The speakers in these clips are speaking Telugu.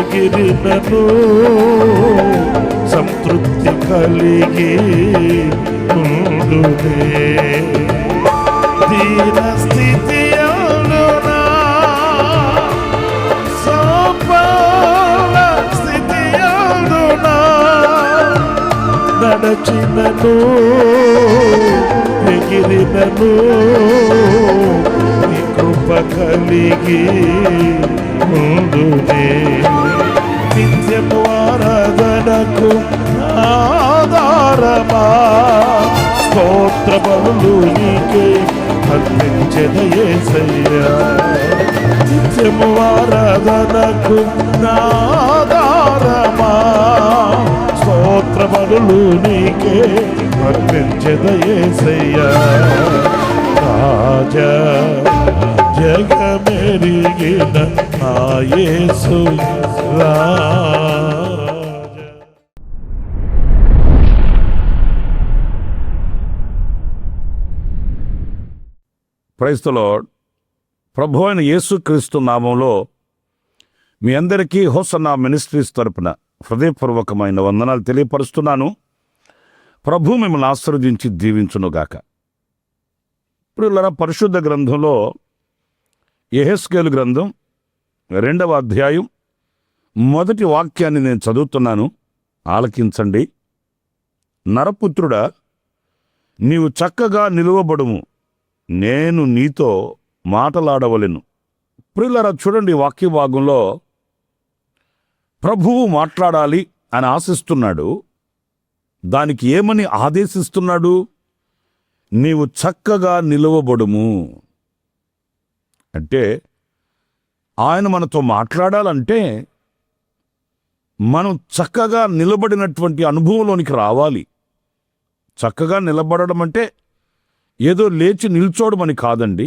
ఎగిరినను సంతృప్తి కలిగి ఉండునే. దీన స్థితి అవునా సంపూర్ణ స్థితి అవునా నడచినను ఎగిరినను నీ కృప కలిగి ఉండునే. నిత్యము ఆరాధనకు ఆధారమా స్తోత్ర బలులు నీకే అర్పించెద యేసయ్యా. నిత్యము ఆరాధనకు ఆధారమా స్తోత్ర బలులు నీకే అర్పించెద యేసయ్యా. రాజా జగమెరిగిన నా యేసు రాజా. Praise the lord. ప్రభు అయిన యేసుక్రీస్తు నామంలో మీ అందరికీ హోసన్నా మినిస్ట్రీస్ తరపున హృదయపూర్వకమైన వందనాలు తెలియపరుస్తున్నాను. ప్రభు మిమ్మల్ని ఆశీర్వదించి దీవించునుగాక. ప్రియులారా, పరిశుద్ధ గ్రంథంలో యెహెజ్కేలు గ్రంథం 2వ అధ్యాయం 1వ వాక్యాన్ని నేను చదువుతున్నాను, ఆలకించండి. నరపుత్రుడా, నీవు చక్కగా నిలువబడుము, నేను నీతో మాటలాడవలెను. ప్రియులారా, చూడండి, వాక్య భాగంలో ప్రభువు మాట్లాడాలి అని ఆశిస్తున్నాడు. దానికి ఏమని ఆదేశిస్తున్నాడు? నీవు చక్కగా నిలువబడుము. అంటే ఆయన మనతో మాట్లాడాలంటే మనం చక్కగా నిలబడినటువంటి అనుభవంలోనికి రావాలి. చక్కగా నిలబడడం అంటే ఏదో లేచి నిల్చోవడం అని కాదండి.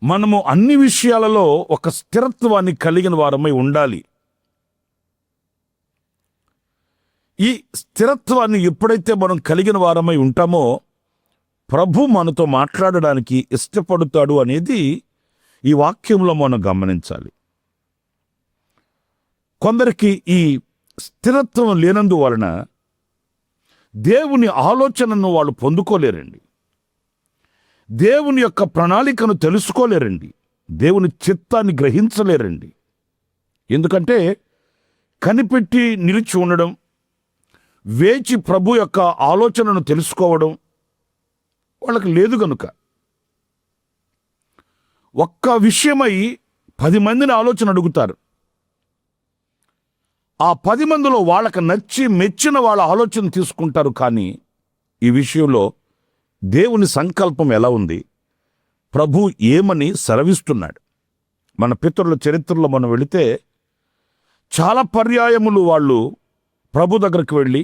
మనము అన్ని విషయాలలో ఒక స్థిరత్వాన్ని కలిగిన వారమై ఉండాలి. ఈ స్థిరత్వాన్ని ఎప్పుడైతే మనం కలిగిన వారమై ఉంటామో ప్రభు మనతో మాట్లాడడానికి ఇష్టపడతాడు అనేది ఈ వాక్యంలో మనం గమనించాలి. కొందరికి ఈ స్థిరత్వం లేనందువలన దేవుని ఆలోచనను వాళ్ళు పొందుకోలేరండి. దేవుని యొక్క ప్రణాళికను తెలుసుకోలేరండి. దేవుని చిత్తాన్ని గ్రహించలేరండి. ఎందుకంటే కనిపెట్టి నిలిచి ఉండడం, వేచి ప్రభు యొక్క ఆలోచనను తెలుసుకోవడం వాళ్ళకి లేదు గనుక ఒక్క విషయమై 10 మందిని ఆలోచన అడుగుతారు. ఆ 10 మందిలో వాళ్ళకి నచ్చి మెచ్చిన వాళ్ళ ఆలోచన తీసుకుంటారు. కానీ ఈ విషయంలో దేవుని సంకల్పం ఎలా ఉంది, ప్రభు ఏమని సెలవిస్తున్నాడు? మన పితరుల చరిత్రలో మనం వెళితే చాలా పర్యాయములు వాళ్ళు ప్రభు దగ్గరికి వెళ్ళి,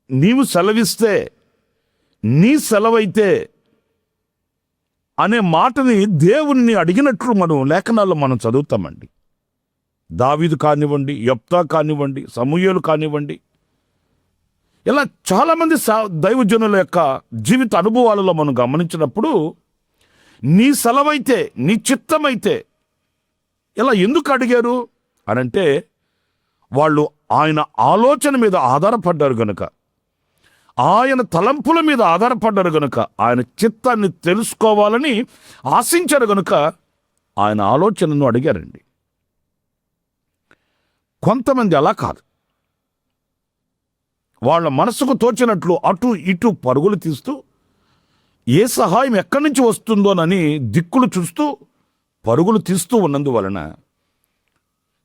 నీవు సెలవిస్తే, నీ సెలవైతే అనే మాటని దేవుణ్ణి అడిగినట్లు మనం లేఖనాల్లో మనం చదువుతామండి. దావీదు కానివ్వండి, యెఫ్తా కానివ్వండి, సమూయేలు కానివ్వండి, ఇలా చాలామంది దైవజనుల యొక్క జీవిత అనుభవాలలో మనం గమనించినప్పుడు నీ సెలవైతే, నీ చిత్తమైతే ఇలా ఎందుకు అడిగారు అనంటే వాళ్ళు ఆయన ఆలోచన మీద ఆధారపడ్డారు గనుక, ఆయన తలంపుల మీద ఆధారపడ్డారు గనుక, ఆయన చిత్తాన్ని తెలుసుకోవాలని ఆశించారు గనుక ఆయన ఆలోచనను అడిగారండి. కొంతమంది అలా కాదు. వాళ్ళ మనసుకు తోచినట్లు అటు ఇటు పరుగులు తీస్తూ ఏ సహాయం ఎక్కడి నుంచి వస్తుందోనని దిక్కులు చూస్తూ పరుగులు తీస్తూ ఉన్నందువలన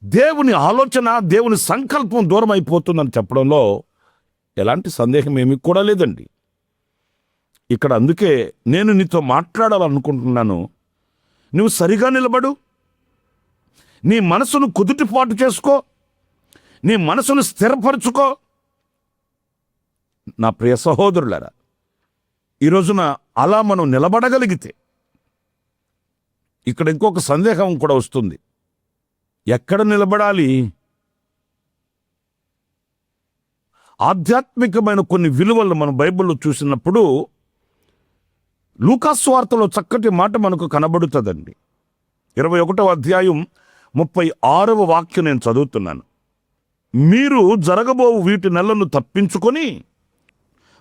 దేవుని ఆలోచన, దేవుని సంకల్పం దూరం అయిపోతుందని చెప్పడంలో ఎలాంటి సందేహం ఏమీ కూడా లేదండి. ఇక్కడ అందుకే నేను నీతో మాట్లాడాలనుకుంటున్నాను. నువ్వు సరిగా నిలబడు, నీ మనసును కుదుటిపాటు చేసుకో, నీ మనసును స్థిరపరచుకో. నా ప్రియ సహోదరులారా, ఈ రోజున అలా మనం నిలబడగలిగితే ఇక్కడ ఇంకొక సందేహం కూడా వస్తుంది. ఎక్కడ నిలబడాలి? ఆధ్యాత్మికమైన కొన్ని విలువలు మనం బైబిల్లో చూసినప్పుడు లూకా సువార్తలో చక్కటి మాట మనకు కనబడుతుందండి. 21వ అధ్యాయం 36వ వాక్యం నేను చదువుతున్నాను. మీరు జరగబోవు వీటి నెలను తప్పించుకొని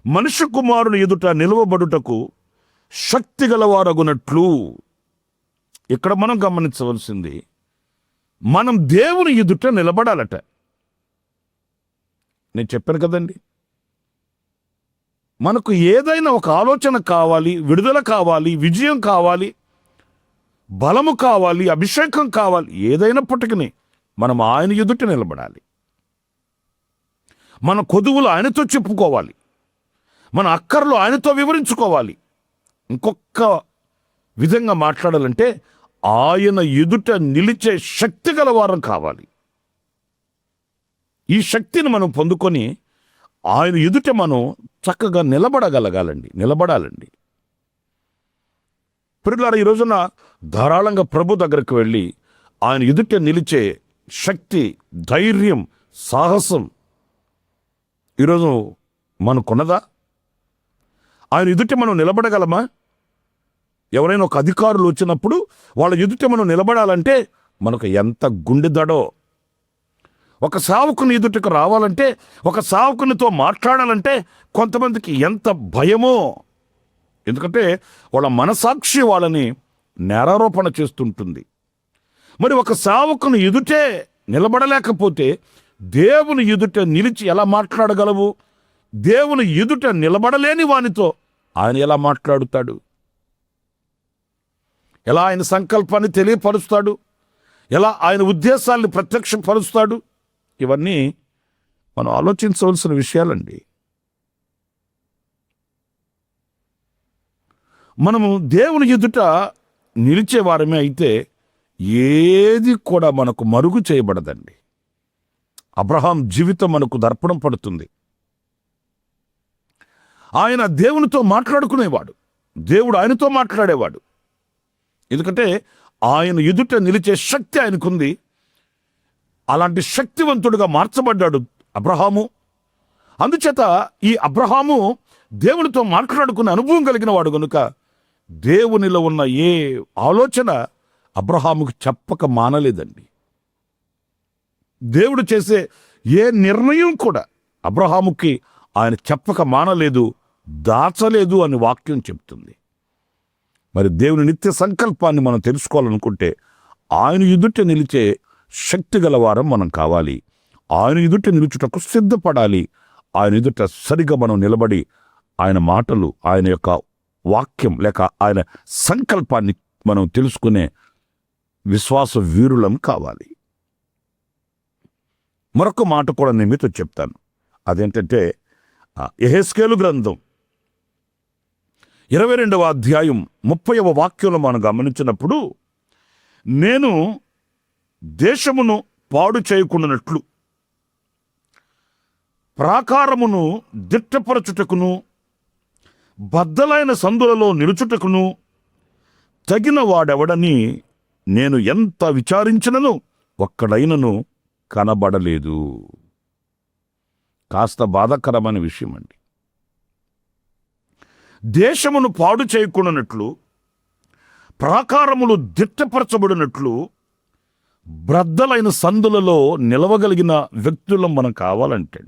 మనుష్య కుమారుని ఎదుట నిలవబడుటకు శక్తి గలవారగునట్లు. ఇక్కడ మనం గమనించవలసింది, మనం దేవుని ఎదుట నిలబడాలట. నేను చెప్పాను కదండి, మనకు ఏదైనా ఒక ఆలోచన కావాలి, విడుదల కావాలి, విజయం కావాలి, బలము కావాలి, అభిషేకం కావాలి, ఏదైనప్పటికీ మనం ఆయన ఎదుట నిలబడాలి. మన కొదువులు ఆయనతో చెప్పుకోవాలి, మన అక్కర్లు ఆయనతో వివరించుకోవాలి. ఇంకొక విధంగా మాట్లాడాలంటే ఆయన ఎదుట నిలిచే శక్తి గల వారం కావాలి. ఈ శక్తిని మనం పొందుకొని ఆయన ఎదుట మనం చక్కగా నిలబడాలండి. ప్రియులారా, ఈ రోజున ధారాళంగా ప్రభు దగ్గరకు వెళ్ళి ఆయన ఎదుట నిలిచే శక్తి, ధైర్యం, సాహసం ఈరోజు మనకున్నదా? ఆయన ఎదుట మనం నిలబడగలమా? ఎవరైనా ఒక అధికారులు వచ్చినప్పుడు వాళ్ళ ఎదుట మనం నిలబడాలంటే మనకు ఎంత గుండెదడో. ఒక సేవకుని ఎదుటకు రావాలంటే, ఒక సేవకునితో మాట్లాడాలంటే కొంతమందికి ఎంత భయమో. ఎందుకంటే వాళ్ళ మనసాక్షి వాళ్ళని నేరారోపణ చేస్తుంటుంది. మరి ఒక సేవకుని ఎదుటే నిలబడలేకపోతే దేవుని ఎదుట నిలిచి ఎలా మాట్లాడగలవు? దేవుని ఎదుట నిలబడలేని వానితో ఆయన ఎలా మాట్లాడుతాడు? ఎలా ఆయన సంకల్పాన్ని తెలియపరుస్తాడు? ఎలా ఆయన ఉద్దేశాన్ని ప్రత్యక్షపరుస్తాడు? ఇవన్నీ మనం ఆలోచించవలసిన విషయాలండి. మనము దేవుని ఎదుట నిలిచే వారమే అయితే ఏది కూడా మనకు మరుగు చేయబడదండి. అబ్రహాం జీవితం మనకు దర్పణం పడుతుంది. ఆయన దేవునితో మాట్లాడుకునేవాడు, దేవుడు ఆయనతో మాట్లాడేవాడు. ఎందుకంటే ఆయన ఎదుట నిలిచే శక్తి ఆయనకుంది. అలాంటి శక్తివంతుడుగా మార్చబడ్డాడు అబ్రహాము. అందుచేత ఈ అబ్రహాము దేవునితో మాట్లాడుకునే అనుభవం కలిగిన వాడు కనుక దేవునిలో ఉన్న ఏ ఆలోచన అబ్రహాముకు చెప్పక మానలేదండి. దేవుడు చేసే ఏ నిర్ణయం కూడా అబ్రహాముకి ఆయన చెప్పక మానలేదు, దాచలేదు అని వాక్యం చెప్తుంది. మరి దేవుని నిత్య సంకల్పాన్ని మనం తెలుసుకోవాలనుకుంటే ఆయన ఎదుట నిలిచే శక్తి గలవారం మనం కావాలి. ఆయన ఎదుట నిలుచుటకు సిద్ధపడాలి. ఆయన ఎదుట సరిగా మనం నిలబడి ఆయన మాటలు, ఆయన యొక్క వాక్యం లేక ఆయన సంకల్పాన్ని మనం తెలుసుకునే విశ్వాస వీరులం కావాలి. మరొక మాట కూడా నేను మీతో చెప్తాను. అదేంటంటే యెహెజ్కేలు గ్రంథం 22వ అధ్యాయం 30వ వాక్యంలో మనం గమనించినప్పుడు, నేను దేశమును పాడు చేయకుండానట్లు ప్రాకారమును దిట్టపరచుటకును బద్దలైన సందులలో నిలుచుటకును తగిన వాడెవడని నేను ఎంత విచారించినను ఒక్కడైనను కనబడలేదు. కాస్త బాధాకరమైన విషయం అండి. దేశమును పాడు చేయకుండానట్లు ప్రాకారములు దిట్టపరచబడినట్లు బ్రద్దలైన సందులలో నిలవగలిగిన వ్యక్తులం మనం కావాలంటే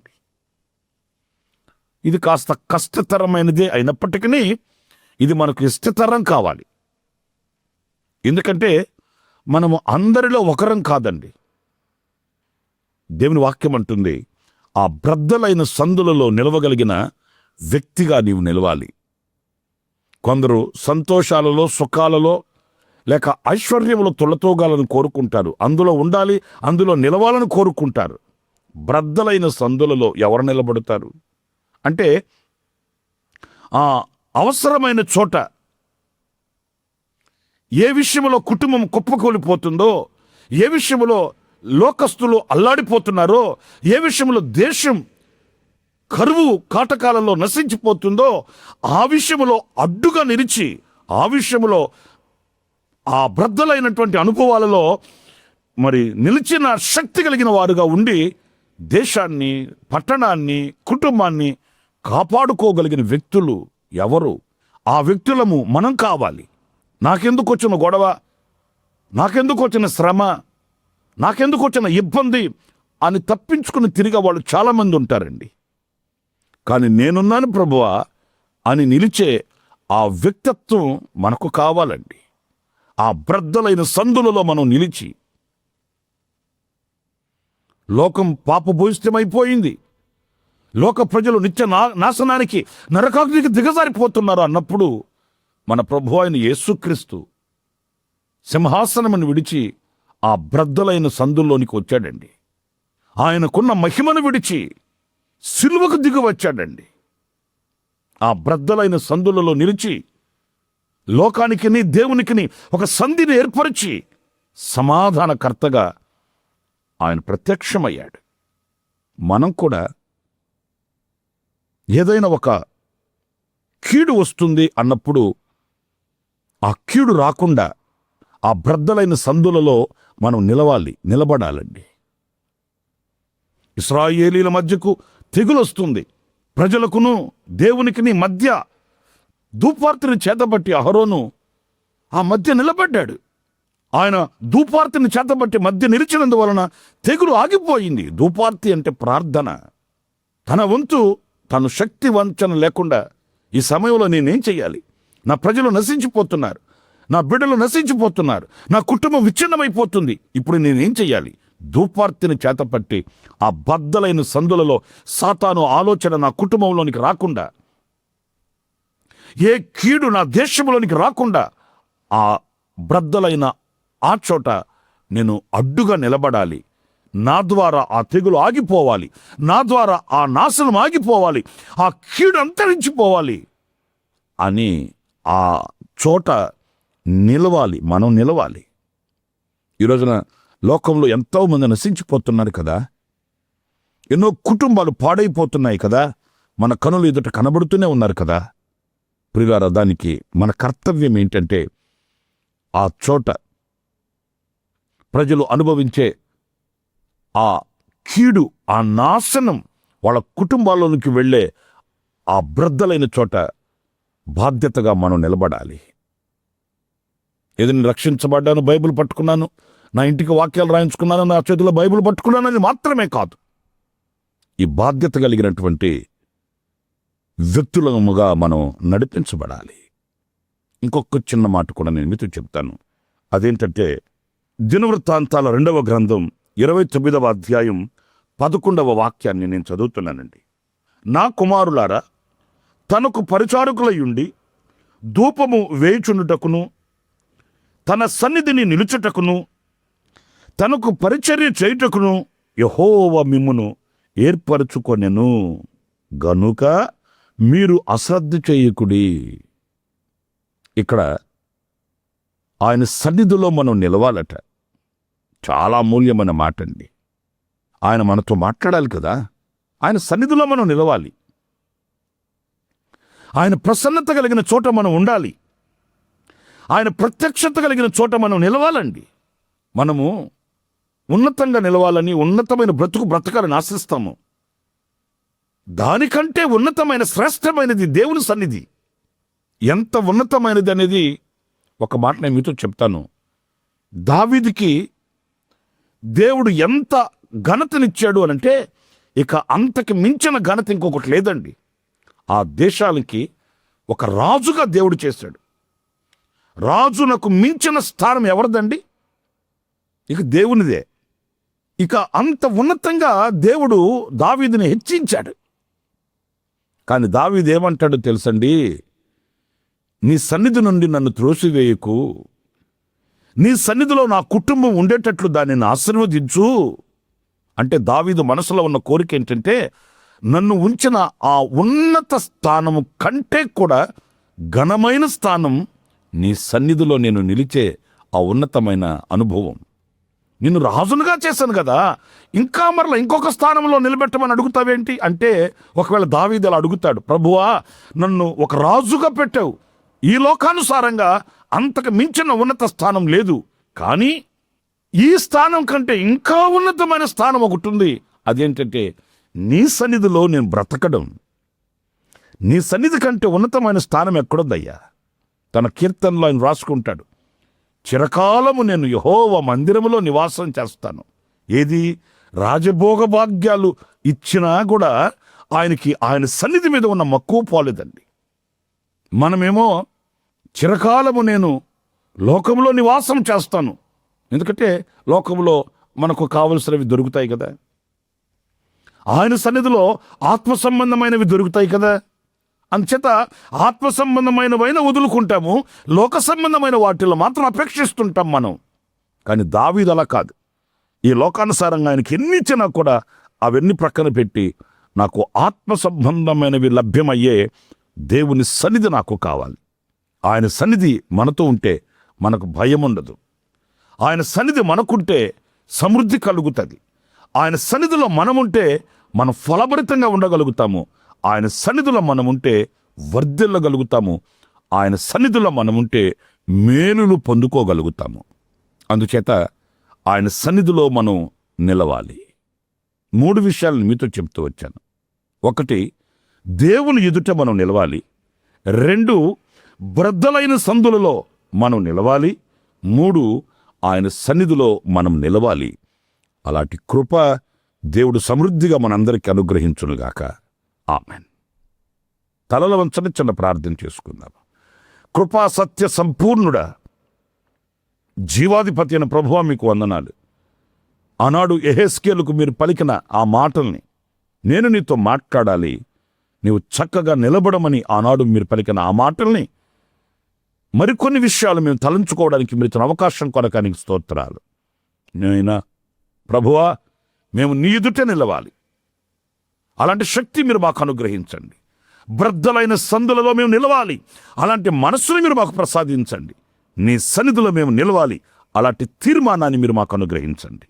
ఇది కాస్త కష్టతరమైనదే అయినప్పటికీ ఇది మనకు ఇష్టతరం కావాలి. ఎందుకంటే మనము అందరిలో ఒకరం కాదండి. దేవుని వాక్యం అంటుంది, ఆ బ్రద్దలైన సందులలో నిలవగలిగిన వ్యక్తిగా నీవు నిలవాలి. కొందరు సంతోషాలలో, సుఖాలలో లేక ఐశ్వర్యములో తుళ్ళతోగాలని కోరుకుంటారు, అందులో ఉండాలి, అందులో నిలవాలని కోరుకుంటారు. బ్రద్దలైన సందులలో ఎవరు నిలబడతారు అంటే ఆ అవసరమైన చోట ఏ విషయంలో కుటుంబం కుప్పకూలిపోతుందో, ఏ విషయంలో లోకస్తులు అల్లాడిపోతున్నారో, ఏ విషయంలో దేశం కరువు కాటకాలలో నశించిపోతుందో ఆ విషయంలో అడ్డుగా నిలిచి, ఆ విషయంలో ఆ బ్రద్దలైనటువంటి అనుభవాలలో మరి నిలిచిన శక్తి కలిగిన వారుగా ఉండి దేశాన్ని, పట్టణాన్ని, కుటుంబాన్ని కాపాడుకోగలిగిన వ్యక్తులు ఎవరు? ఆ వ్యక్తులము మనం కావాలి. నాకెందుకు వచ్చిన గొడవ, నాకెందుకు వచ్చిన శ్రమ, నాకెందుకు వచ్చిన ఇబ్బంది అని తప్పించుకుని తిరిగే వాళ్ళు చాలామంది ఉంటారండి. కానీ నేనున్నాను ప్రభువా అని నిలిచే ఆ వ్యక్తిత్వం మనకు కావాలండి. ఆ బ్రద్దలైన సందులలో మనం నిలిచి, లోకం పాపభూయిష్టమైపోయింది, లోక ప్రజలు నిత్య నాశనానికి నరకాగ్నికి దిగజారిపోతున్నారు అన్నప్పుడు మన ప్రభు అయిన యేసుక్రీస్తు సింహాసనమును విడిచి ఆ బ్రద్దలైన సందుల్లోనికి వచ్చాడండి. ఆయనకున్న మహిమను విడిచి సిలువకు దిగి వచ్చాడండి. ఆ బ్రద్దలైన సందులలో నిలిచి లోకానికిని దేవునికిని ఒక సంధిని ఏర్పరిచి సమాధానకర్తగా ఆయన ప్రత్యక్షమయ్యాడు. మనం కూడా ఏదైనా ఒక కీడు వస్తుంది అన్నప్పుడు ఆ కీడు రాకుండా ఆ బ్రద్దలైన సందులలో మనం నిలబడాలండి. ఇశ్రాయేలీల మధ్యకు తెగులొస్తుంది. ప్రజలకును దేవునికిని మధ్య ధూపార్తిని చేతబట్టి అహరోను ఆ మధ్య నిలబడ్డాడు. ఆయన ధూపార్తిని చేతబట్టి మధ్య నిలిచినందువలన తెగులు ఆగిపోయింది. ధూపార్తి అంటే ప్రార్థన. తన వంతు తను శక్తి వంచన లేకుండా ఈ సమయంలో నేనేం చెయ్యాలి? నా ప్రజలు నశించిపోతున్నారు, నా బిడ్డలు నశించిపోతున్నారు, నా కుటుంబం విచ్ఛిన్నమైపోతుంది, ఇప్పుడు నేనేం చెయ్యాలి? ధూపార్తిని చేతపట్టి ఆ బద్దలైన సందులలో సాతాను ఆలోచన నా కుటుంబంలోనికి రాకుండా, ఏ కీడు నా దేశంలోనికి రాకుండా ఆ బ్రద్దలైన ఆ చోట నేను అడ్డుగా నిలబడాలి. నా ద్వారా ఆ తెగులు ఆగిపోవాలి, నా ద్వారా ఆ నాశనం ఆగిపోవాలి, ఆ కీడు అంతరించిపోవాలి అని ఆ చోట మనం నిలవాలి. ఈ రోజున లోకంలో ఎంతో మంది నశించిపోతున్నారు కదా, ఎన్నో కుటుంబాలు పాడైపోతున్నాయి కదా, మన కనులు ఎదుట కనబడుతూనే ఉన్నారు కదా. ప్రియులారా, దానికి మన కర్తవ్యం ఏంటంటే ఆ చోట ప్రజలు అనుభవించే ఆ కీడు, ఆ నాశనం వాళ్ళ కుటుంబాల్లోనికి వెళ్ళే ఆ బ్రద్దలైన చోట బాధ్యతగా మనం నిలబడాలి. ఏదైనా రక్షించబడ్డాను, బైబిల్ పట్టుకున్నాను, నా ఇంటికి వాక్యాలు రాయించుకున్నాను, నా చేతిలో బైబిల్ పట్టుకున్నాను అని మాత్రమే కాదు, ఈ బాధ్యత కలిగినటువంటి వ్యక్తులముగా మనం నడిపించబడాలి. ఇంకొక చిన్న మాట కూడా నేను మీతో చెప్తాను. అదేంటంటే దినవృత్తాంతాల 2వ గ్రంథం 29వ అధ్యాయం 11వ వాక్యాన్ని నేను చదువుతున్నానండి. నా కుమారులారా, తనకు పరిచారకులయుండి ధూపము వేయుచుండుటకును, తన సన్నిధిని నిలుచుటకును, తనకు పరిచర్య చేయుటకును యెహోవా మిమ్మును ఏర్పరచుకొనెను గనుక మీరు అశ్రద్ధ చేయకుడి. ఇక్కడ ఆయన సన్నిధిలో మనం నిలవాలట. చాలా అమూల్యమైన మాట అండి. ఆయన మనతో మాట్లాడాలి కదా, ఆయన సన్నిధిలో మనం నిలవాలి. ఆయన ప్రసన్నత కలిగిన చోట మనం ఉండాలి. ఆయన ప్రత్యక్షత కలిగిన చోట మనం నిలవాలండి. మనము ఉన్నతంగా నిలవాలని, ఉన్నతమైన బ్రతకాలని ఆశిస్తాము. దానికంటే ఉన్నతమైన శ్రేష్టమైనది దేవుని సన్నిధి. ఎంత ఉన్నతమైనది అనేది ఒక మాట నేను మీతో చెప్తాను. దావీదుకి దేవుడు ఎంత ఘనతనిచ్చాడు అనంటే ఇక అంతకి మించిన ఘనత ఇంకొకటి లేదండి. ఆ దేశాలకి ఒక రాజుగా దేవుడు చేశాడు. రాజునకు మించిన స్థానం ఎవరిదండి? ఇక దేవునిదే. ఇక అంత ఉన్నతంగా దేవుడు దావీదుని హెచ్చించాడు. కానీ దావీదు ఏమంటాడో తెలుసండి? నీ సన్నిధి నుండి నన్ను త్రోసివేయకు, నీ సన్నిధిలో నా కుటుంబం ఉండేటట్లు దానిని ఆశీర్వదించు. అంటే దావీదు మనసులో ఉన్న కోరిక ఏంటంటే, నన్ను ఉంచిన ఆ ఉన్నత స్థానము కంటే కూడా ఘనమైన స్థానం నీ సన్నిధిలో నేను నిలిచే ఆ ఉన్నతమైన అనుభవం. నిన్ను రాజునుగా చేశాను కదా, ఇంకా మరలా ఇంకొక స్థానంలో నిలబెట్టమని అడుగుతావేంటి అంటే, ఒకవేళ దావీదు అలా అడుగుతాడు, ప్రభువా నన్ను ఒక రాజుగా పెట్టావు, ఈ లోకానుసారంగా అంతకు మించిన ఉన్నత స్థానం లేదు, కానీ ఈ స్థానం కంటే ఇంకా ఉన్నతమైన స్థానం ఒకటి ఉంది. అదేంటంటే నీ సన్నిధిలో నేను బ్రతకడం. నీ సన్నిధి కంటే ఉన్నతమైన స్థానం ఎక్కడుందయ్యా? తన కీర్తనలో ఆయన రాసుకుంటాడు, చిరకాలము నేను యెహోవా మందిరములో నివాసం చేస్తాను. ఏది రాజభోగ భాగ్యాలు ఇచ్చినా కూడా ఆయన సన్నిధి మీద ఉన్న మక్కువ పోలేదండి. మనమేమో చిరకాలము నేను లోకంలో నివాసం చేస్తాను, ఎందుకంటే లోకంలో మనకు కావలసినవి దొరుకుతాయి కదా, ఆయన సన్నిధిలో ఆత్మ సంబంధమైనవి దొరుకుతాయి కదా. అందుచేత ఆత్మ సంబంధమైనవైన వదులుకుంటాము, లోక సంబంధమైన వాటిల్లో మాత్రం అపేక్షిస్తుంటాం మనం. కానీ దావీదు అలా కాదు. ఈ లోకానుసారంగా ఆయనకి ఎన్ని ఇచ్చినా కూడా అవన్నీ ప్రక్కన పెట్టి నాకు ఆత్మ సంబంధమైనవి లభ్యమయ్యే దేవుని సన్నిధి నాకు కావాలి. ఆయన సన్నిధి మనతో ఉంటే మనకు భయం ఉండదు. ఆయన సన్నిధి మనకుంటే సమృద్ధి కలుగుతుంది. ఆయన సన్నిధిలో మనముంటే మనం ఫలభరితంగా ఉండగలుగుతాము. ఆయన సన్నిధిలో మనముంటే వర్ధిల్లగలుగుతాము. ఆయన సన్నిధిలో మనముంటే మేలులు పొందుకోగలుగుతాము. అందుచేత ఆయన సన్నిధిలో మనం నిలవాలి. 3 విషయాలను మీతో చెప్తూ వచ్చాను. 1, దేవుని ఎదుట మనం నిలవాలి. 2, బ్రద్దలైన సందులలో మనం నిలవాలి. 3, ఆయన సన్నిధిలో మనం నిలవాలి. అలాంటి కృప దేవుడు సమృద్ధిగా మనందరికీ అనుగ్రహించునుగాక. ఆమెన్. తలల వంచని చిన్న ప్రార్థన చేసుకుందాం. కృపా సత్య సంపూర్ణుడా, జీవాధిపతి అయిన ప్రభువా, మీకు వందనాలు. ఆనాడు యెహెజ్కేలుకు మీరు పలికిన ఆ మాటల్ని నేను నీతో మాట్లాడాలి, నీవు చక్కగా నిలబడమని ఆనాడు మీరు పలికిన ఆ మాటల్ని మరికొన్ని విషయాలు మేము తలంచుకోవడానికి మీరు ఇచ్చిన అవకాశం కొరకానికి స్తోత్రాలు. నేనా ప్రభువా, మేము నీ ఎదుట నిలవాలి. అలాంటి శక్తి మీరు మాకు అనుగ్రహించండి. బ్రద్దలైన సందులలో మేము నిలవాలి. అలాంటి మనస్సుని మీరు మాకు ప్రసాదించండి. నీ సన్నిధిలో మేము నిలవాలి. అలాంటి తీర్మానాన్ని మీరు మాకు అనుగ్రహించండి.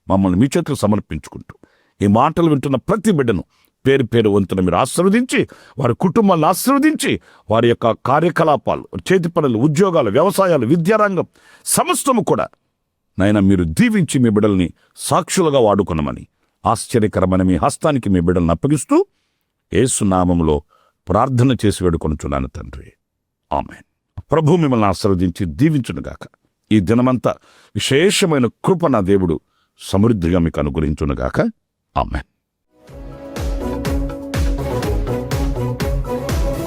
మమ్మల్ని మీ చేతులకు సమర్పించుకుంటూ ఈ మాటలు వింటున్న ప్రతి బిడ్డను పేరు పేరు వంతున మీరు ఆశీర్వదించి, వారి కుటుంబాలను ఆశీర్వదించి, వారి యొక్క కార్యకలాపాలు, చేతి పనులు, ఉద్యోగాలు, వ్యవసాయాలు, విద్యారంగం సమస్తము కూడా నాయన మీరు దీవించి మీ బిడ్డల్ని సాక్షులుగా వాడుకున్నామని ఆశ్చర్యకరమైన మీ హస్తానికి మీ బిడ్డలను అప్పగిస్తూ యేసు నామములో ప్రార్థన చేసి వేడుకొనుచున్నాను తండ్రి. ఆమేన్. ప్రభు మిమ్మల్ని ఆశీర్వదించి దీవించునుగాక. ఈ దినమంతా విశేషమైన కృప నా దేవుడు సమృద్ధిగా మీకు అనుగ్రహించునుగాక. ఆమేన్.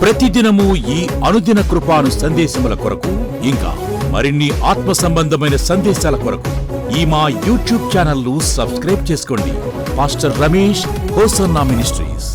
ప్రతిదినము ఈ అనుదిన కృపాను సందేశముల కొరకు, ఇంకా మరిన్ని ఆత్మ సంబంధమైన సందేశాల కొరకు ఈ మా యూట్యూబ్ ఛానల్ ను సబ్స్క్రైబ్ చేసుకోండి. Pastor Ramesh hosanna ministries.